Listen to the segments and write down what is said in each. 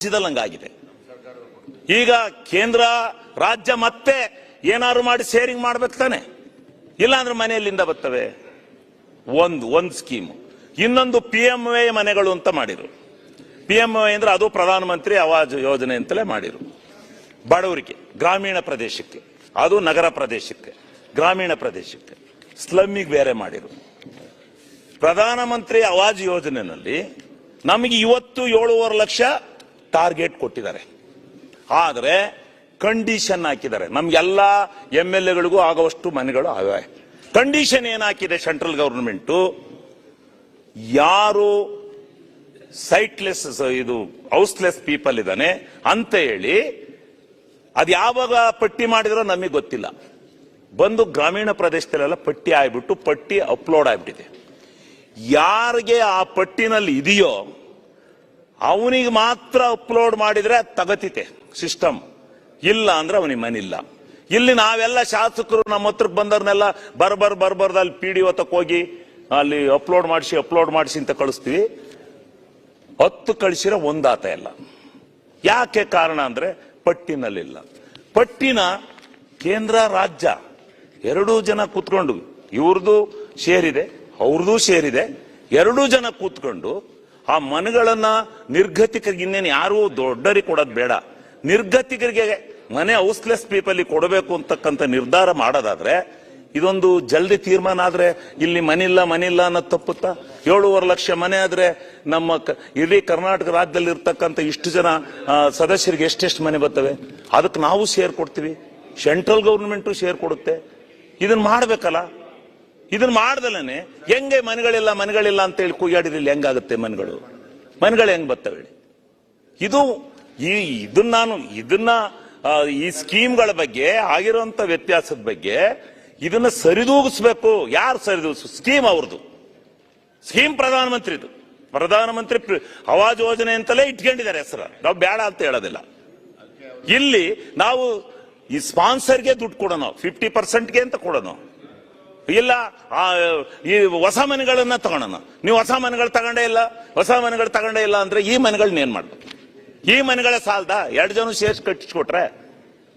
ಹಂಗಾಗಿದೆ. ಈಗ ಕೇಂದ್ರ ರಾಜ್ಯ ಮತ್ತೆ ಏನಾದ್ರು ಮಾಡಿ ಶೇರಿಂಗ್ ಮಾಡ್ಬೇಕು ತಾನೆ, ಇಲ್ಲಾಂದ್ರೆ ಮನೆಯಲ್ಲಿಂದ ಬರ್ತವೆ. ಒಂದು ಸ್ಕೀಮ್. ಇನ್ನೊಂದು PMAY ಮನೆಗಳು ಅಂತ ಮಾಡಿರು. PMAY ಅಂದ್ರೆ ಅದು ಪ್ರಧಾನಮಂತ್ರಿ ಆವಾಸ್ ಯೋಜನೆ ಅಂತಲೇ ಮಾಡಿರು. ಬಡವರಿಗೆ, ಗ್ರಾಮೀಣ ಪ್ರದೇಶಕ್ಕೆ, ಅದು ನಗರ ಪ್ರದೇಶಕ್ಕೆ, ಗ್ರಾಮೀಣ ಪ್ರದೇಶಕ್ಕೆ, ಸ್ಲಮ್ಮಿಗೆ ಬೇರೆ ಮಾಡಿರು. ಪ್ರಧಾನಮಂತ್ರಿ ಆವಾಸ್ ಯೋಜನೆಯಲ್ಲಿ ನಮಗೆ ಇವತ್ತು 7.5 ಲಕ್ಷ ಟಾರ್ಗೆಟ್ ಕೊಟ್ಟಿದ್ದಾರೆ. ಆದರೆ ಕಂಡೀಷನ್ ಹಾಕಿದ್ದಾರೆ, ನಮ್ಗೆಲ್ಲ MLAಗಳಿಗೂ ಆಗುವಷ್ಟು ಮನೆಗಳು ಆಗಿವೆ. ಕಂಡೀಷನ್ ಏನಾಕಿದೆ ಸೆಂಟ್ರಲ್ ಗವರ್ನಮೆಂಟ್, ಯಾರು ಸೈಟ್ಲೆಸ್ ಇದು ಹೌಸ್ಲೆಸ್ ಪೀಪಲ್ ಇದ್ದಾನೆ ಅಂತ ಹೇಳಿ ಅದು ಯಾವಾಗ ಪಟ್ಟಿ ಮಾಡಿದ್ರೋ ನಮಗೆ ಗೊತ್ತಿಲ್ಲ. ಬಂದು ಗ್ರಾಮೀಣ ಪ್ರದೇಶದಲ್ಲೆಲ್ಲ ಪಟ್ಟಿ ಆಗ್ಬಿಟ್ಟು ಪಟ್ಟಿ ಅಪ್ಲೋಡ್ ಆಗ್ಬಿಟ್ಟಿದೆ. ಯಾರಿಗೆ ಆ ಪಟ್ಟಿನಲ್ಲಿ ಇದೆಯೋ ಅವನಿಗೆ ಮಾತ್ರ ಅಪ್ಲೋಡ್ ಮಾಡಿದ್ರೆ ತಗತಿತೆ ಸಿಸ್ಟಮ್, ಇಲ್ಲ ಅಂದ್ರೆ ಅವನಿಗೆ ಮನಿಲ್ಲ. ಇಲ್ಲಿ ನಾವೆಲ್ಲ ಶಾಸಕರು ನಮ್ಮ ಹತ್ರಕ್ಕೆ ಬಂದವ್ರನ್ನೆಲ್ಲ ಬರ್ಬರ್ದು ಅಲ್ಲಿ PDO ತಕ್ಕ ಹೋಗಿ ಅಲ್ಲಿ ಅಪ್ಲೋಡ್ ಮಾಡಿಸಿ ಅಂತ ಕಳಿಸ್ತೀವಿ. 10 ಕಳಿಸಿರೋ ಒಂದಾತ ಇಲ್ಲ. ಯಾಕೆ ಕಾರಣ ಅಂದ್ರೆ ಪಟ್ಟಿನಲ್ಲಿಲ್ಲ. ಪಟ್ಟಿನ ಕೇಂದ್ರ ರಾಜ್ಯ ಎರಡೂ ಜನ ಕೂತ್ಕೊಂಡು, ಇವ್ರದ್ದು ಶೇರಿದೆ ಅವ್ರದ್ದು ಶೇರಿದೆ, ಎರಡೂ ಜನ ಕೂತ್ಕೊಂಡು ಆ ಮನೆಗಳನ್ನ ನಿರ್ಗತಿಕರಿಗೆ, ಇನ್ನೇನು ಯಾರು ದೊಡ್ಡರಿಗೆ ಕೊಡೋದು ಬೇಡ, ನಿರ್ಗತಿಕರಿಗೆ ಮನೆ ಹೌಸ್ಲೆಸ್ ಪೀಪಲ್ ಕೊಡಬೇಕು ಅಂತಕ್ಕಂಥ ನಿರ್ಧಾರ ಮಾಡೋದಾದ್ರೆ, ಇದೊಂದು ಜಲ್ದಿ ತೀರ್ಮಾನ ಆದ್ರೆ ಇಲ್ಲಿ ಮನಿಲ್ಲ ಅನ್ನೋದು ತಪ್ಪುತ್ತಾ? 7.5 ಲಕ್ಷ ಮನೆ ಆದ್ರೆ ನಮ್ಮ ಇಡೀ ಕರ್ನಾಟಕ ರಾಜ್ಯದಲ್ಲಿ ಇರ್ತಕ್ಕಂಥ ಇಷ್ಟು ಜನ ಸದಸ್ಯರಿಗೆ ಎಷ್ಟೆಷ್ಟು ಮನೆ ಬರ್ತವೆ? ಅದಕ್ಕೆ ನಾವು ಶೇರ್ ಕೊಡ್ತೀವಿ, ಸೆಂಟ್ರಲ್ ಗವರ್ನಮೆಂಟು ಶೇರ್ ಕೊಡುತ್ತೆ. ಇದನ್ನ ಮಾಡ್ಬೇಕಲ್ಲ. ಇದನ್ನ ಮಾಡ್ದಲೇ ಹೆಂಗೆ ಮನೆಗಳಿಲ್ಲ ಅಂತ ಹೇಳಿ ಕುಯ್ಯಾಡಿದ್ರೆ ಹೆಂಗಾಗುತ್ತೆ? ಮನೆಗಳು ಹೆಂಗ್ ಬರ್ತವೆ? ಇದನ್ನ ಈ ಸ್ಕೀಮ್ಗಳ ಬಗ್ಗೆ ಆಗಿರುವಂತ ವ್ಯತ್ಯಾಸದ ಬಗ್ಗೆ ಇದನ್ನ ಸರಿದೂಗಿಸ್ಬೇಕು. ಯಾರು ಸರಿದೂಗಿಸ್? ಸ್ಕೀಮ್ ಅವ್ರದ್ದು, ಸ್ಕೀಮ್ ಪ್ರಧಾನಮಂತ್ರಿ ಆವಾಸ್ ಯೋಜನೆ ಅಂತಲೇ ಇಟ್ಕೊಂಡಿದ್ದಾರೆ ಹೆಸರು. ನಾವು ಬೇಡ ಅಂತ ಹೇಳೋದಿಲ್ಲ. ಇಲ್ಲಿ ನಾವು ಈ ಸ್ಪಾನ್ಸರ್ಗೆ ದುಡ್ಡು ಕೊಡೋಣ, 50%ಗೆ ಅಂತ ಕೊಡೋಣ, ಇಲ್ಲ ಈ ಹೊಸ ಮನೆಗಳನ್ನ ತಗೊಳ್ಳೋಣ. ನೀವು ಹೊಸ ಮನೆಗಳು ತಗೊಂಡೇ ಇಲ್ಲ ಅಂದ್ರೆ ಈ ಮನೆಗಳನ್ನ ಏನ್ ಮಾಡ್ಬೇಕು? ಈ ಮನೆಗಳ ಸಾಲದ 2 ಜನ ಸೇರ್ಸಿ ಕಟ್ಟಿಸ್ಕೊಟ್ರೆ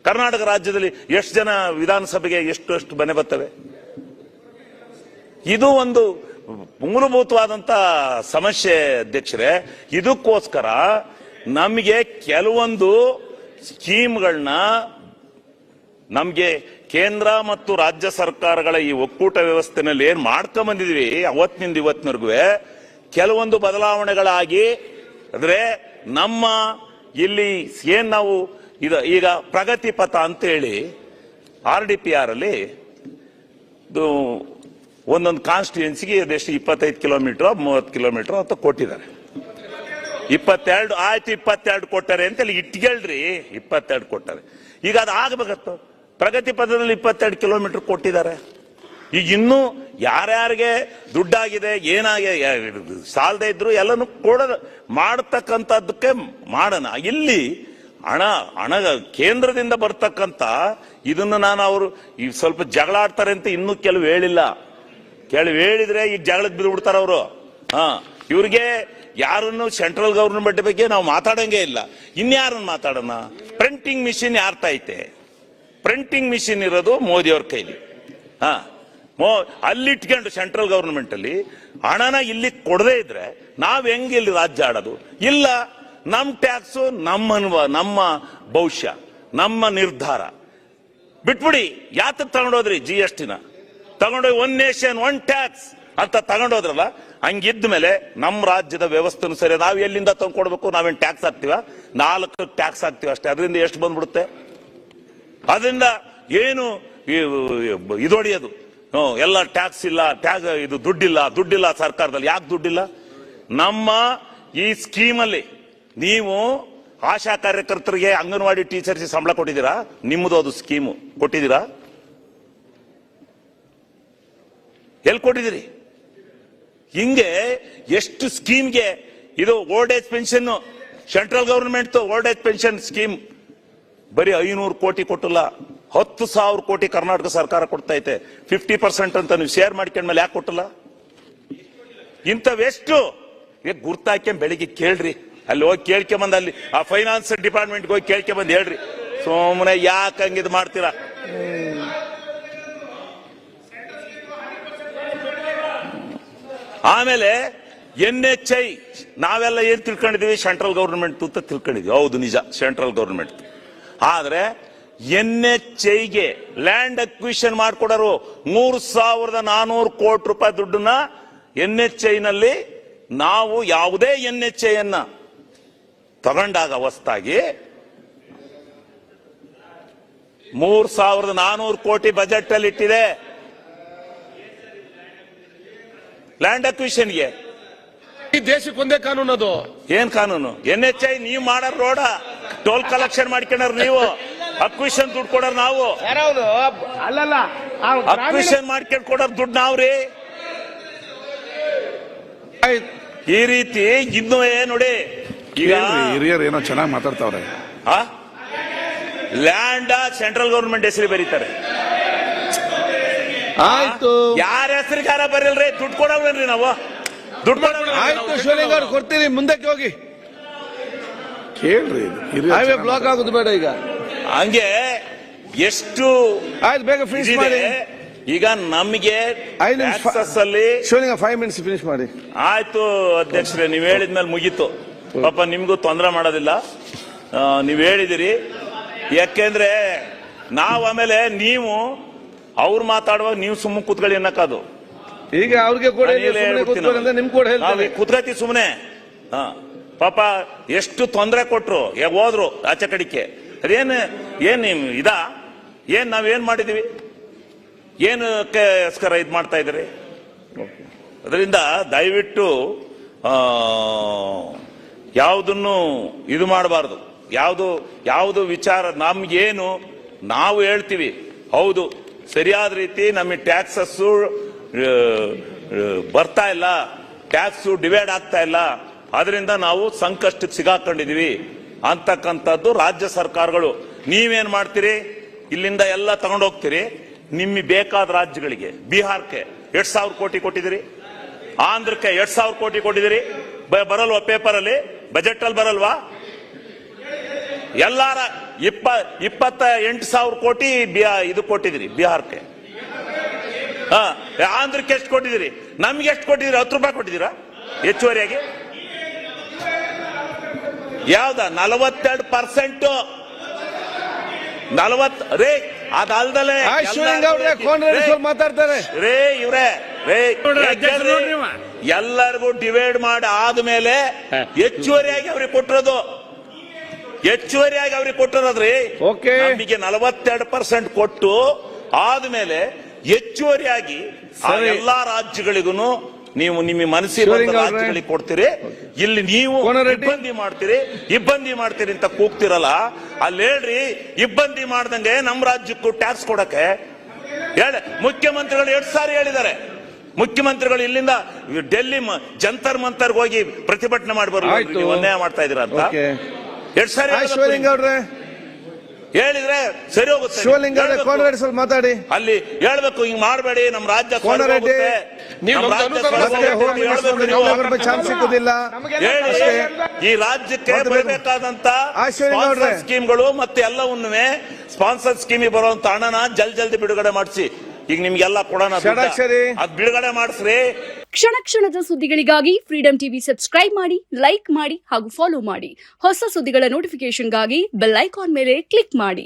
ಕರ್ನಾಟಕ ರಾಜ್ಯದಲ್ಲಿ ಎಷ್ಟು ಜನ ವಿಧಾನಸಭೆಗೆ ಎಷ್ಟು ಮನೆ ಬರ್ತವೆ? ಇದು ಒಂದು ಮೂಲಭೂತವಾದಂತ ಸಮಸ್ಯೆ ಅಧ್ಯಕ್ಷರೇ. ಇದಕ್ಕೋಸ್ಕರ ನಮಗೆ ಕೆಲವೊಂದು ಸ್ಕೀಮ್ಗಳನ್ನ ನಮ್ಗೆ ಕೇಂದ್ರ ಮತ್ತು ರಾಜ್ಯ ಸರ್ಕಾರಗಳ ಈ ಒಕ್ಕೂಟ ವ್ಯವಸ್ಥೆನಲ್ಲಿ ಏನ್ ಮಾಡ್ಕೊಂಡ್ ಬಂದಿದ್ವಿ ಅವತ್ತಿನಿಂದ ಇವತ್ತಿನವರೆಗೂ ಕೆಲವೊಂದು ಬದಲಾವಣೆಗಳಾಗಿ, ಅಂದ್ರೆ ನಮ್ಮ ಇಲ್ಲಿ ಏನ್ ನಾವು ಈಗ ಪ್ರಗತಿ ಪಥ ಅಂತ ಹೇಳಿ RDPR ಅಲ್ಲಿ ಒಂದೊಂದು ಕಾನ್ಸ್ಟಿಟ್ಯೂನ್ಸಿಗೆ ಅದೆಷ್ಟು 25 ಕಿಲೋಮೀಟರ್ 30 ಕಿಲೋಮೀಟರ್ ಅಂತ ಕೊಟ್ಟಿದ್ದಾರೆ. 22 ಕೊಟ್ಟಾರೆ ಅಂತ ಹೇಳಿ ಇಟ್ಕೊಳ್ರಿ, 22 ಕೊಟ್ಟಾರೆ. ಈಗ ಅದು ಆಗ್ಬೇಕತ್ತು. ಪ್ರಗತಿ ಪಥದಲ್ಲಿ 22 ಕಿಲೋಮೀಟರ್ ಕೊಟ್ಟಿದ್ದಾರೆ. ಈಗ ಇನ್ನೂ ಯಾರ್ಯಾರಿಗೆ ದುಡ್ಡಾಗಿದೆ, ಏನಾಗಿದೆ, ಸಾಲದೇ ಇದ್ರು ಎಲ್ಲನೂ ಮಾಡತಕ್ಕಂಥದ್ದಕ್ಕೆ ಮಾಡೋಣ. ಇಲ್ಲಿ ಹಣ ಕೇಂದ್ರದಿಂದ ಬರ್ತಕ್ಕಂಥ ಇದನ್ನು ಅವರು ಈ ಸ್ವಲ್ಪ ಜಗಳ ಆಡ್ತಾರೆ ಅಂತ ಇನ್ನೂ ಕೆಲವು ಹೇಳಿದ್ರೆ ಈಗ ಜಗಳಕ್ಕೆ ಬಿದ್ದು ಬಿಡ್ತಾರ ಅವರು. ಇವ್ರಿಗೆ ಯಾರನ್ನು ಸೆಂಟ್ರಲ್ ಗವರ್ನಮೆಂಟ್ ಬಗ್ಗೆ ನಾವು ಮಾತಾಡಂಗೆ ಇಲ್ಲ. ಇನ್ಯಾರನ್ನು ಮಾತಾಡೋಣ? ಪ್ರಿಂಟಿಂಗ್ ಮಿಷಿನ್ ಯಾರ್ತ ಐತೆ? ಪ್ರಿಂಟಿಂಗ್ ಮಿಷಿನ್ ಇರೋದು ಮೋದಿ ಅವ್ರ ಕೈಲಿ. ಅಲ್ಲಿ ಇಟ್ಕೊಂಡು ಸೆಂಟ್ರಲ್ ಗವರ್ನಮೆಂಟ್ ಅಲ್ಲಿ ಹಣನ ಇಲ್ಲಿ ಕೊಡದೇ ಇದ್ರೆ ನಾವ್ ಹೆಂಗೆ ಇಲ್ಲಿ ರಾಜ್ಯ ಆಡೋದು? ಇಲ್ಲ, ನಮ್ ಟ್ಯಾಕ್ಸ್ ನಮ್ಮ ಭವಿಷ್ಯ, ನಮ್ಮ ನಿರ್ಧಾರ ಬಿಟ್ಬಿಡಿ. ಯಾತಕ್ ತಗೊಂಡೋದ್ರಿ GSTನ? ತಗೊಂಡೋಗಿ 1 ನೇಷನ್ 1 ಟ್ಯಾಕ್ಸ್ ಅಂತ ತಗೊಂಡೋದ್ರಲ್ಲ. ಹಂಗಿದ್ದ ಮೇಲೆ ನಮ್ಮ ರಾಜ್ಯದ ವ್ಯವಸ್ಥೆನೂ ಸರಿ. ನಾವ್ ಎಲ್ಲಿಂದ ತಗೊಂಡ್ಕೊಡ್ಬೇಕು? ನಾವೇನ್ ಟ್ಯಾಕ್ಸ್ ಹಾಕ್ತಿವ? 4 ಟ್ಯಾಕ್ಸ್ ಹಾಕ್ತಿವ ಅಷ್ಟೇ. ಅದರಿಂದ ಎಷ್ಟು ಬಂದ್ಬಿಡುತ್ತೆ? ಅದರಿಂದ ಏನು ಇದೊಡೆಯೋದು? ಎಲ್ಲ ಟ್ಯಾಕ್ಸ್ ಇಲ್ಲ, ಇದು ದುಡ್ಡಿಲ್ಲ ಸರ್ಕಾರದಲ್ಲಿ. ಯಾಕೆ ದುಡ್ಡಿಲ್ಲ? ನಮ್ಮ ಈ ಸ್ಕೀಮಲ್ಲಿ ನೀವು ಆಶಾ ಕಾರ್ಯಕರ್ತರಿಗೆ, ಅಂಗನವಾಡಿ ಟೀಚರ್ಸ್ ಸಂಬಳ ಕೊಟ್ಟಿದ್ದೀರಾ? ನಿಮ್ಮದು ಅದು ಸ್ಕೀಮು ಕೊಟ್ಟಿದ್ದೀರಾ? ಎಲ್ಲಿ ಕೊಟ್ಟಿದ್ದೀರಿ? ಹಿಂಗೆ ಎಷ್ಟು ಸ್ಕೀಮ್ಗೆ ಇದು old age pension, central government old age pension scheme ಬರೀ 500 ಕೋಟಿ ಕೊಟ್ಟಿಲ್ಲ, 10,000 ಕೋಟಿ ಕರ್ನಾಟಕ ಸರ್ಕಾರ ಕೊಡ್ತಾ ಐತೆ. 50% ಅಂತ ನೀವು ಶೇರ್ ಮಾಡ್ಕೊಂಡ್ಮೇಲೆ ಯಾಕೆ ಕೊಟ್ಟಿಲ್ಲ? ಇಂಥವೆಷ್ಟು ಗುರ್ತಾಕೆ ಬೆಳಿಗ್ಗೆ ಕೇಳ್ರಿ. ಅಲ್ಲಿ ಹೋಗಿ ಕೇಳ್ಕೊಂಬಂದ್ ಅಲ್ಲಿ ಆ ಫೈನಾನ್ಸ್ ಡಿಪಾರ್ಟ್ಮೆಂಟ್ ಹೋಗಿ ಕೇಳ್ಕೊಂಬಂದ್ ಹೇಳ್ರಿ. ಸುಮ್ಮನೆ ಯಾಕೆ ಹಂಗಿದ್ ಮಾಡ್ತೀರಾ? ಆಮೇಲೆ NHI ನಾವೆಲ್ಲ ಏನ್ ತಿಳ್ಕೊಂಡಿದೀವಿ, ಸೆಂಟ್ರಲ್ ಗವರ್ಮೆಂಟ್ ಅಂತ ತಿಳ್ಕೊಂಡಿದ್ವಿ. ಹೌದು, ನಿಜ, ಸೆಂಟ್ರಲ್ ಗವರ್ಮೆಂಟ್. ಆದ್ರೆ NHIಗೆ ಲ್ಯಾಂಡ್ ಅಕ್ವಿಷನ್ ಮಾಡ್ಕೊಡೋರು 3,400 ಕೋಟಿ ರೂಪಾಯಿ ದುಡ್ಡನ್ನ NHI ನಲ್ಲಿ ನಾವು ಯಾವುದೇ NHI ಅನ್ನ ತಗೊಂಡಾಗ ಹೊಸದಾಗಿ 3,400 ಕೋಟಿ ಬಜೆಟ್ ಅಲ್ಲಿ ಇಟ್ಟಿದೆ ಲ್ಯಾಂಡ್ ಅಕ್ವಿಷನ್ಗೆ. ಈ ದೇಶಕ್ಕೆ ಒಂದೇ ಕಾನೂನು. ಅದು ಏನ್ ಕಾನೂನು? NHI ನೀವು ಮಾಡಾರ ರೋಡ ಟೋಲ್ ಕಲೆಕ್ಷನ್ ಮಾಡ್ಕೊಂಡ್ರ, ನೀವು ಅಕ್ವಿಷನ್ ದುಡ್ಡು ಕೊಡೋರು ನಾವು. ಅಲ್ಲಲ್ಲ, ಅಕ್ವಿಷನ್ ಮಾಡ್ಕೊಂಡು ಕೊಡೋರ್ ದುಡ್ಡು ನಾವ್ರಿ. ಈ ರೀತಿ ಇನ್ನು ನೋಡಿ, ಈಗ ಹಿರಿಯರು ಏನೋ ಚೆನ್ನಾಗಿ ಮಾತಾಡ್ತಾವ್ರೆ. ಲ್ಯಾಂಡ್ ಸೆಂಟ್ರಲ್ ಗವರ್ಮೆಂಟ್ ಹೆಸರು ಬರೀತಾರೆ. ಆಯ್ತು, ಯಾರ ಹೆಸರಿಗಾರ ಬರೀಲ್ರಿ, ದುಡ್ಡು ಕೊಡೋದ್ರಿ ನಾವು. ದುಡ್ಡು ಆಯ್ತು ಶಿವಲಿಂಗ ಅವ್ರು ಕೊಡ್ತೀರಿ, ಮುಂದಕ್ಕೆ ಹೋಗಿ. ಕೇಳ್ರಿ, ಹೈವೇ ಬ್ಲಾಕ್ ಆಗೋದು ಬೇಡ ಈಗ. ಹಂಗೆ ಎಷ್ಟು ಆಯ್ತು, ಬೇಗ ಫಿನಿಶ್ ಮಾಡಿ. ಈಗ ನಮಗೆ ಅಲ್ಲಿ ಶಿವಲಿಂಗ 5 ಮಿನಿಟ್ಸ್ ಫಿನಿಶ್ ಮಾಡಿ. ಆಯ್ತು ಅಧ್ಯಕ್ಷರೇ, ನೀವ್ ಹೇಳಿದ್ಮೇಲೆ ಮುಗೀತು. ಪಾಪ ನಿಮ್ಗೂ ತೊಂದರೆ ಮಾಡೋದಿಲ್ಲ, ನೀವ್ ಹೇಳಿದಿರಿ. ಯಾಕೆಂದ್ರೆ ನಾವ್ ಆಮೇಲೆ ನೀವು ಅವ್ರು ಮಾತಾಡುವಾಗ ನೀವು ಸುಮ್ಮನೆ ಕೂತ್ಕೊಳ್ಳಿ ಅನ್ನಕ್ಕಾದು. ಈಗ ಅವ್ರಿಗೆ ಕೂಡ ನಿಮ್ ಕೂಡ ಕೂತ್ಕತಿ ಸುಮ್ಮನೆ. ಪಾಪ ಎಷ್ಟು ತೊಂದರೆ ಕೊಟ್ರು, ಹೋದ್ರು ಆಚೆ ಕಡಿಕೆ. ಅದೇನು ಏನ್ ಏನ್ ನಾವೇನ್ ಮಾಡಿದೀವಿ, ಏನಕ್ಕೋಸ್ಕರ ಇದ್ ಮಾಡ್ತಾ ಇದ್ರಿ? ಅದರಿಂದ ದಯವಿಟ್ಟು ಯಾವುದನ್ನು ಇದು ಮಾಡಬಾರ್ದು. ಯಾವುದು ವಿಚಾರ ನಮ್ಗೇನು ನಾವು ಹೇಳ್ತೀವಿ, ಹೌದು ಸರಿಯಾದ ರೀತಿ ನಮಗೆ ಟ್ಯಾಕ್ಸಸ್ ಬರ್ತಾ ಇಲ್ಲ, ಟ್ಯಾಕ್ಸ್ ಡಿವೈಡ್ ಆಗ್ತಾ ಇಲ್ಲ, ಅದರಿಂದ ನಾವು ಸಂಕಷ್ಟಕ್ಕೆ ಸಿಗಾಕೊಂಡಿದೀವಿ ಅಂತಕ್ಕಂಥದ್ದು ರಾಜ್ಯ ಸರ್ಕಾರಗಳು. ನೀವೇನ್ ಮಾಡ್ತೀರಿ? ಇಲ್ಲಿಂದ ಎಲ್ಲ ತಗೊಂಡೋಗ್ತೀರಿ, ನಿಮಗೆ ಬೇಕಾದ ರಾಜ್ಯಗಳಿಗೆ. ಬಿಹಾರಕ್ಕೆ 2,000 ಕೋಟಿ ಕೊಟ್ಟಿದ್ದೀರಿ, ಆಂಧ್ರಕ್ಕೆ 2,000 ಕೋಟಿ ಕೊಟ್ಟಿದ್ದೀರಿ. ಬರಲ್ವಾ ಪೇಪರ್ ಅಲ್ಲಿ, ಬಜೆಟ್ ಅಲ್ಲಿ ಬರಲ್ವಾ? ಎಲ್ಲಾರ 28,000 ಕೋಟಿ ಇದು ಕೊಟ್ಟಿದ್ದೀರಿ ಬಿಹಾರಕ್ಕೆ. ಆಂಧ್ರಕ್ಕೆ ಎಷ್ಟು ಕೊಟ್ಟಿದ್ದೀರಿ? ನಮ್ಗೆ ಎಷ್ಟು ಕೊಟ್ಟಿದ್ದೀರಿ? 10 ರೂಪಾಯಿ ಕೊಟ್ಟಿದ್ದೀರಾ ಹೆಚ್ಚುವರಿಯಾಗಿ? ಯಾವ್ದ 42%? 40 ರೇ, ಅದಲ್ದಲೇ ಮಾತಾಡ್ತಾರೆ ರೇ ಇವ್ರೆ ರೇ. ಎಲ್ಲರಿಗೂ ಡಿವೈಡ್ ಮಾಡಿ ಆದ್ಮೇಲೆ ಹೆಚ್ಚುವರಿಯಾಗಿ ಅವ್ರಿಗೆ ಕೊಟ್ಟಿರೋದು, ಹೆಚ್ಚುವರಿಯಾಗಿ ಅವ್ರಿಗೆ ಕೊಟ್ಟಿರೋದ್ರಿ. ನಮಗೆ 42% ಕೊಟ್ಟು ಆದ್ಮೇಲೆ ಹೆಚ್ಚುವರಿಯಾಗಿ ಎಲ್ಲಾ ರಾಜ್ಯಗಳಿಗೂ ನೀವು ನಿಮ್ಮ ಮನಸ್ಸಿನ ರಾಜ್ಯಗಳಿಗೆ ಕೊಡ್ತೀರಿ. ಇಲ್ಲಿ ನೀವು ಇಬ್ಬಂದಿ ಮಾಡ್ತೀರಿ ಅಂತ ಕೂಗ್ತಿರಲ್ಲ, ಅಲ್ಲಿ ಹೇಳ್ರಿ ಇಬ್ಬಂದಿ ಮಾಡ್ದಂಗೆ ನಮ್ಮ ರಾಜ್ಯಕ್ಕೂ ಟ್ಯಾಕ್ಸ್ ಕೊಡಕ್ಕೆ ಹೇಳಿ. ಮುಖ್ಯಮಂತ್ರಿಗಳು 2 ಸಾರಿ ಹೇಳಿದ್ದಾರೆ. ಮುಖ್ಯಮಂತ್ರಿಗಳು ಇಲ್ಲಿಂದ ಡೆಲ್ಲಿ ಜಂತರ್ ಮಂತರ್ಗೆ ಹೋಗಿ ಪ್ರತಿಭಟನೆ ಮಾಡಿ ಬರ್ಬೋದು, ನೀವು ಅನ್ಯಾಯ ಮಾಡ್ತಾ ಇದೀರ ಅಂತ 2 ಸಾರಿ ಹೇಳಿದ್ರೆ ಸರಿ ಹೋಗುತ್ತೆ. ಶಿವಲಿಂಗ ಮಾತಾಡಿ, ಅಲ್ಲಿ ಹೇಳ್ಬೇಕು, ಹಿಂಗ್ ಮಾಡಬೇಡಿ, ನಮ್ಮ ರಾಜ್ಯ ಚಾನ್ಸ್ ಸಿಕ್ಕುದಿಲ್ಲ. ಈ ರಾಜ್ಯಕ್ಕೆ ಬರಬೇಕಾದಂತ ಸ್ಕೀಮ್ಗಳು ಮತ್ತೆ ಎಲ್ಲವನ್ನೂ ಸ್ಪಾನ್ಸರ್ ಸ್ಕೀಮಿಗೆ ಬರುವಂತ ಹಣನ ಜಲ್ದಿ ಬಿಡುಗಡೆ ಮಾಡಿಸಿ. ಈಗ ನಿಮ್ಗೆಲ್ಲ ಕೊಡೋಣ, ಅದ್ ಬಿಡುಗಡೆ ಮಾಡಿಸ್ರಿ. ಕ್ಷಣ ಕ್ಷಣದ ಸುದ್ದಿಗಳಿಗಾಗಿ ಫ್ರೀಡಂ ಟಿವಿ ಸಬ್ಸ್ಕ್ರೈಬ್ ಮಾಡಿ, ಲೈಕ್ ಮಾಡಿ ಹಾಗೂ ಫಾಲೋ ಮಾಡಿ. ಹೊಸ ಸುದ್ದಿಗಳ ನೋಟಿಫಿಕೇಶನ್ಗಾಗಿ ಬೆಲ್ ಐಕಾನ್ ಮೇಲೆ ಕ್ಲಿಕ್ ಮಾಡಿ.